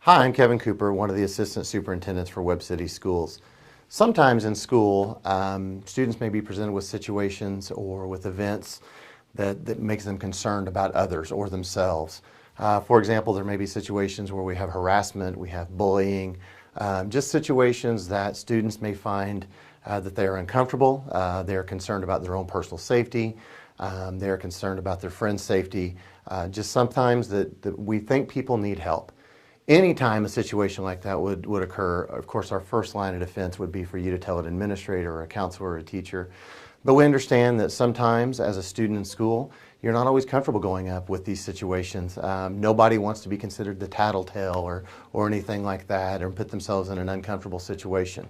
Hi, I'm Kevin Cooper, one of the assistant superintendents for Webb City Schools. Sometimes in school, students may be presented with situations or with events that makes them concerned about others or themselves. For example, there may be situations where we have harassment, we have bullying, just situations that students may find that they are uncomfortable, they are concerned about their own personal safety, they are concerned about their friends' safety, just sometimes that we think people need help. Anytime a situation like that would occur, of course, our first line of defense would be for you to tell an administrator or a counselor or a teacher. But we understand that sometimes as a student in school, you're not always comfortable going up with these situations. Nobody wants to be considered the tattletale or anything like that or put themselves in an uncomfortable situation.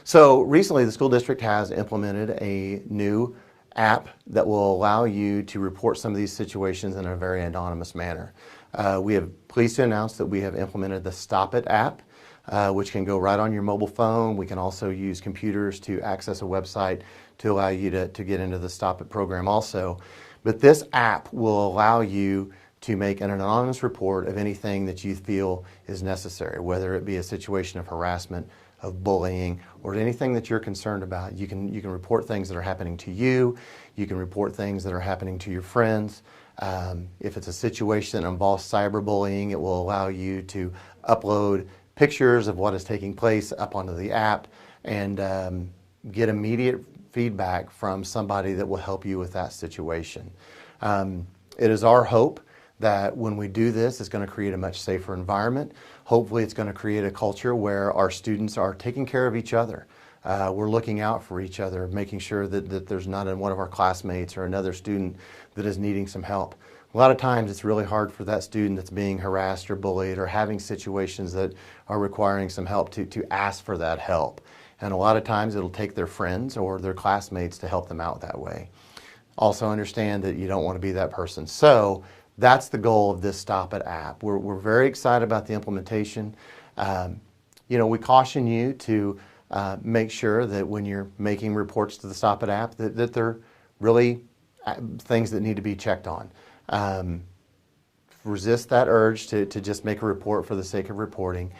So recently the school district has implemented a new app that will allow you to report some of these situations in a very anonymous manner. We are pleased to announce that we have implemented the STOPit app, which can go right on your mobile phone. We can also use computers to access a website to allow you to get into the STOPit program also. But this app will allow you to make an anonymous report of anything that you feel is necessary, whether it be a situation of harassment, of bullying, or anything that you're concerned about. You can report things that are happening to you. You can report things that are happening to your friends. If it's a situation that involves cyberbullying, it will allow you to upload pictures of what is taking place up onto the app and get immediate feedback from somebody that will help you with that situation. It is our hope that when we do this, it's going to create a much safer environment. Hopefully it's going to create a culture where our students are taking care of each other. We're looking out for each other, making sure that there's not one of our classmates or another student that is needing some help. A lot of times it's really hard for that student that's being harassed or bullied or having situations that are requiring some help to ask for that help. And a lot of times it'll take their friends or their classmates to help them out that way. Also understand that you don't want to be that person. So that's the goal of this STOPit app. We're very excited about the implementation. We caution you to make sure that when you're making reports to the STOPit app that they're really things that need to be checked on. Resist that urge to just make a report for the sake of reporting.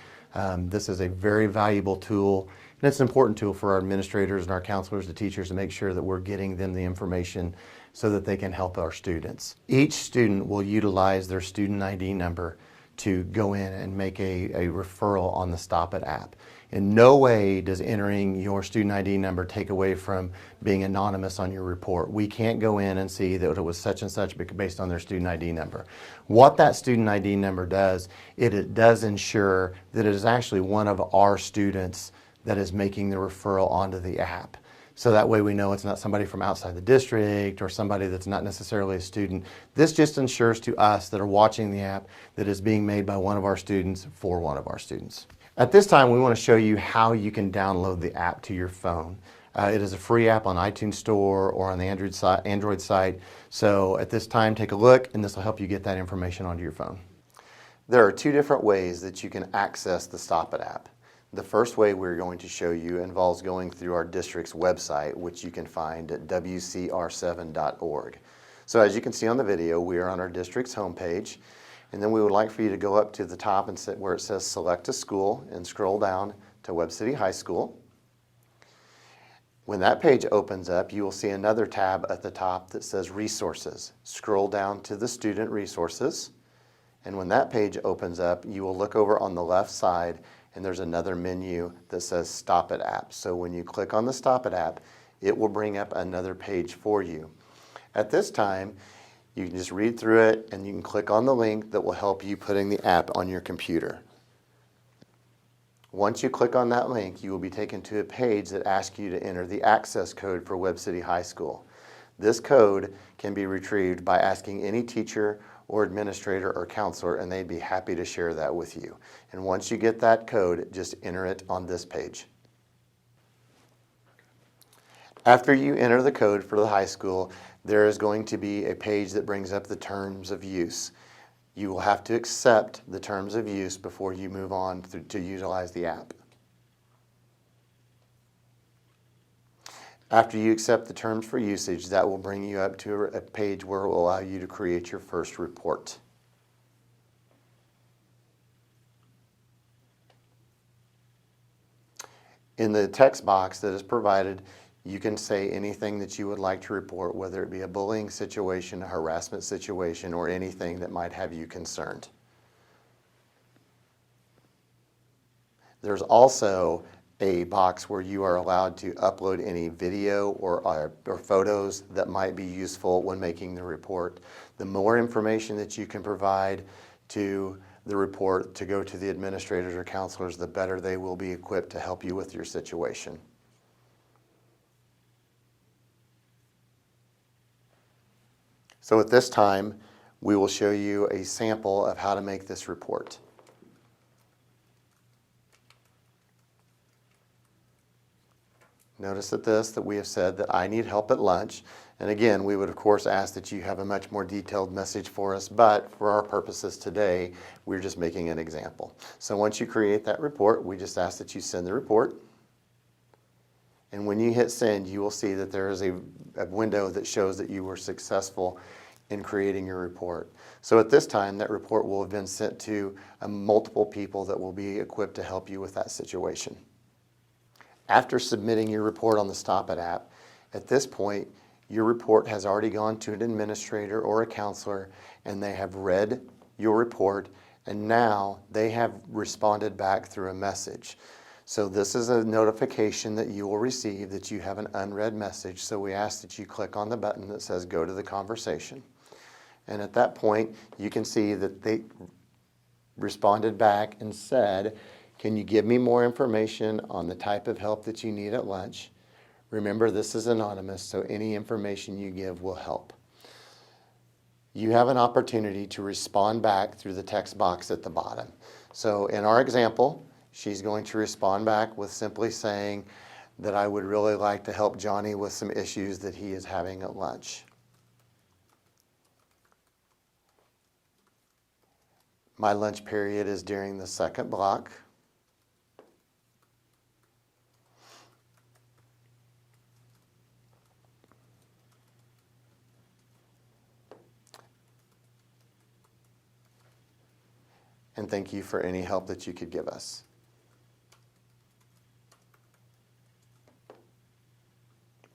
This is a very valuable tool, and it's an important tool for our administrators and our counselors, the teachers, to make sure that we're getting them the information so that they can help our students. Each student will utilize their student ID number to go in and make a referral on the STOPit app. In no way does entering your student ID number take away from being anonymous on your report. We can't go in and see that it was such and such based on their student ID number. What that student ID number does, it does ensure that it is actually one of our students that is making the referral onto the app. So that way we know it's not somebody from outside the district or somebody that's not necessarily a student. This just ensures to us that are watching the app that is being made by one of our students for one of our students. At this time, we want to show you how you can download the app to your phone. It is a free app on iTunes Store or on the Android site. So at this time, take a look, and this will help you get that information onto your phone. There are two different ways that you can access the STOPit app. The first way we're going to show you involves going through our district's website, which you can find at wcr7.org. So as you can see on the video, we are on our district's homepage, and then we would like for you to go up to the top and sit where it says Select a School and scroll down to Webb City High School. When that page opens up, you will see another tab at the top that says Resources. Scroll down to the Student Resources, and when that page opens up, you will look over on the left side and there's another menu that says STOPit App. So when you click on the STOPit app, it will bring up another page for you. At this time, you can just read through it and you can click on the link that will help you putting the app on your computer. Once you click on that link, you will be taken to a page that asks you to enter the access code for Webb City High School. This code can be retrieved by asking any teacher or administrator or counselor, and they'd be happy to share that with you. And once you get that code, just enter it on this page. After you enter the code for the high school, there is going to be a page that brings up the terms of use. You will have to accept the terms of use before you move on to utilize the app. After you accept the terms for usage, that will bring you up to a page where it will allow you to create your first report. In the text box that is provided, you can say anything that you would like to report, whether it be a bullying situation, a harassment situation, or anything that might have you concerned. There's also a box where you are allowed to upload any video or photos that might be useful when making the report. The more information that you can provide to the report to go to the administrators or counselors, the better they will be equipped to help you with your situation. So at this time, we will show you a sample of how to make this report. Notice that we have said that I need help at lunch. And again, we would of course ask that you have a much more detailed message for us, but for our purposes today, we're just making an example. So once you create that report, we just ask that you send the report. And when you hit send, you will see that there is a window that shows that you were successful in creating your report. So at this time, that report will have been sent to multiple people that will be equipped to help you with that situation. After submitting your report on the STOPit app, at this point, your report has already gone to an administrator or a counselor, and they have read your report, and now they have responded back through a message. So this is a notification that you will receive that you have an unread message, so we ask that you click on the button that says go to the conversation. And at that point, you can see that they responded back and said, can you give me more information on the type of help that you need at lunch? Remember, this is anonymous, so any information you give will help. You have an opportunity to respond back through the text box at the bottom. So in our example, she's going to respond back with simply saying that I would really like to help Johnny with some issues that he is having at lunch. My lunch period is during the second block. And thank you for any help that you could give us.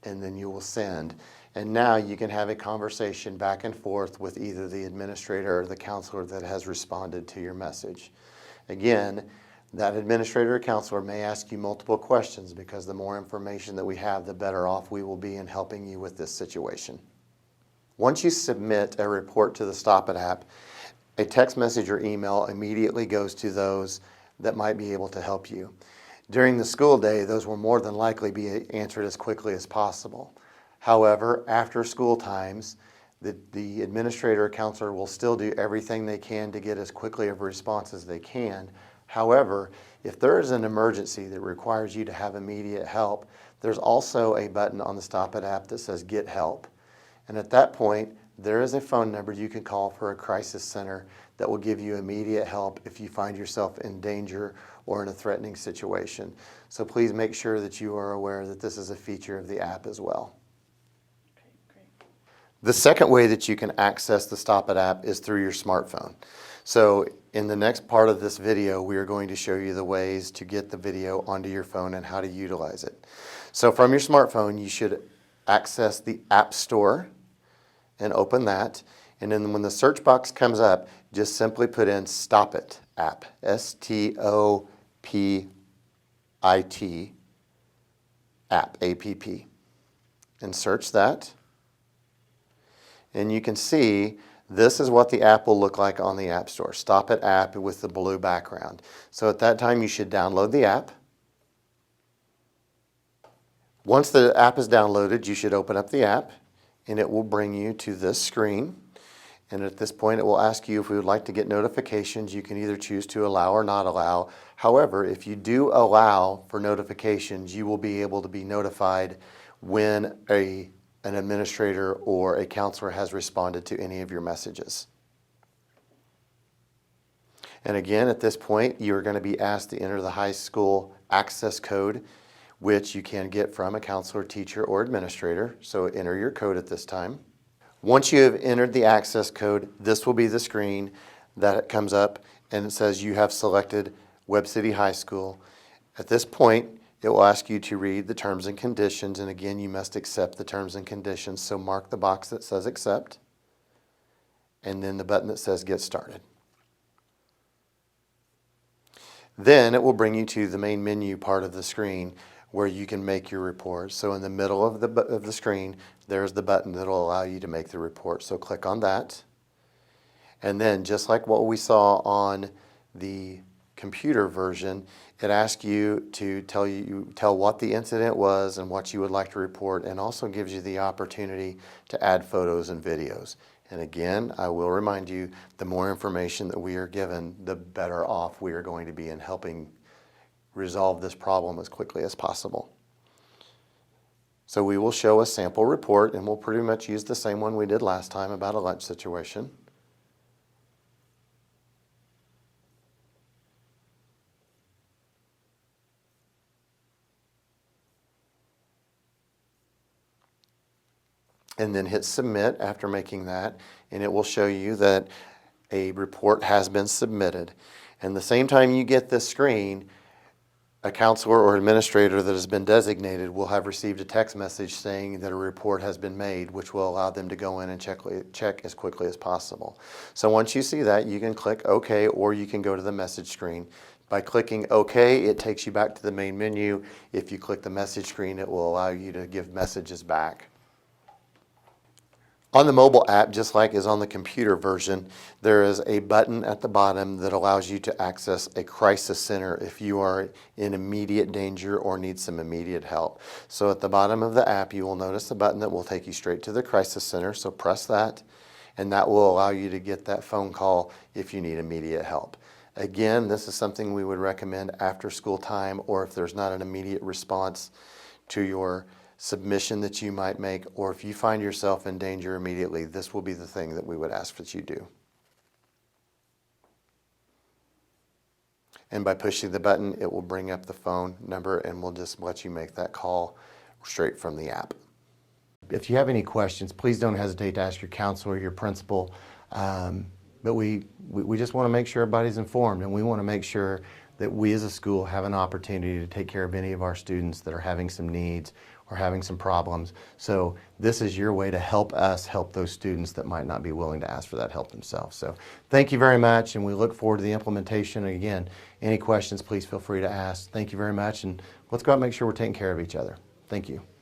And then you will send. And now you can have a conversation back and forth with either the administrator or the counselor that has responded to your message. Again, that administrator or counselor may ask you multiple questions because the more information that we have, the better off we will be in helping you with this situation. Once you submit a report to the STOPit app, a text message or email immediately goes to those that might be able to help you. During the school day, those will more than likely be answered as quickly as possible. However, after school times, the administrator or counselor will still do everything they can to get as quickly of a response as they can. However, if there is an emergency that requires you to have immediate help, there's also a button on the STOPit app that says Get Help. And at that point, there is a phone number you can call for a crisis center that will give you immediate help if you find yourself in danger or in a threatening situation. So please make sure that you are aware that this is a feature of the app as well. Okay, great. The second way that you can access the STOPit app is through your smartphone. So in the next part of this video, we are going to show you the ways to get the video onto your phone and how to utilize it. So from your smartphone, you should access the App Store and open that. And then when the search box comes up, just simply put in STOPit App, STOPit App, A-P-P, and search that. And you can see this is what the app will look like on the App Store, STOPit App with the blue background. So at that time, you should download the app. Once the app is downloaded, you should open up the app, and it will bring you to this screen. And at this point, it will ask you if we would like to get notifications. You can either choose to allow or not allow. However, if you do allow for notifications, you will be able to be notified when an administrator or a counselor has responded to any of your messages. And again, at this point, you're going to be asked to enter the high school access code, which you can get from a counselor, teacher, or administrator. So enter your code at this time. Once you have entered the access code, this will be the screen that comes up, and it says you have selected Webb City High School. At this point, it will ask you to read the terms and conditions, and again, you must accept the terms and conditions. So mark the box that says accept, and then the button that says get started. Then it will bring you to the main menu part of the screen where you can make your report. So in the middle of the screen, there's the button that will allow you to make the report. So click on that. And then just like what we saw on the computer version, it asks you to tell what the incident was and what you would like to report, and also gives you the opportunity to add photos and videos. And again, I will remind you, the more information that we are given, the better off we are going to be in helping resolve this problem as quickly as possible. So we will show a sample report, and we'll pretty much use the same one we did last time about a lunch situation. And then hit submit after making that, and it will show you that a report has been submitted. And the same time you get this screen, a counselor or administrator that has been designated will have received a text message saying that a report has been made, which will allow them to go in and check as quickly as possible. So once you see that, you can click OK, or you can go to the message screen. By clicking OK, it takes you back to the main menu. If you click the message screen, it will allow you to give messages back. On the mobile app, just like is on the computer version, there is a button at the bottom that allows you to access a crisis center if you are in immediate danger or need some immediate help. So at the bottom of the app, you will notice a button that will take you straight to the crisis center. So press that, and that will allow you to get that phone call if you need immediate help. Again, this is something we would recommend after school time, or if there's not an immediate response to your submission that you might make, or if you find yourself in danger immediately, this will be the thing that we would ask that you do. And by pushing the button, it will bring up the phone number, and we'll just let you make that call straight from the app. If you have any questions, please don't hesitate to ask your counselor or your principal. But we just want to make sure everybody's informed, and we want to make sure that we as a school have an opportunity to take care of any of our students that are having some needs or having some problems. So this is your way to help us help those students that might not be willing to ask for that help themselves. So thank you very much, and we look forward to the implementation. And again, any questions, please feel free to ask. Thank you very much, and let's go out and make sure we're taking care of each other. Thank you.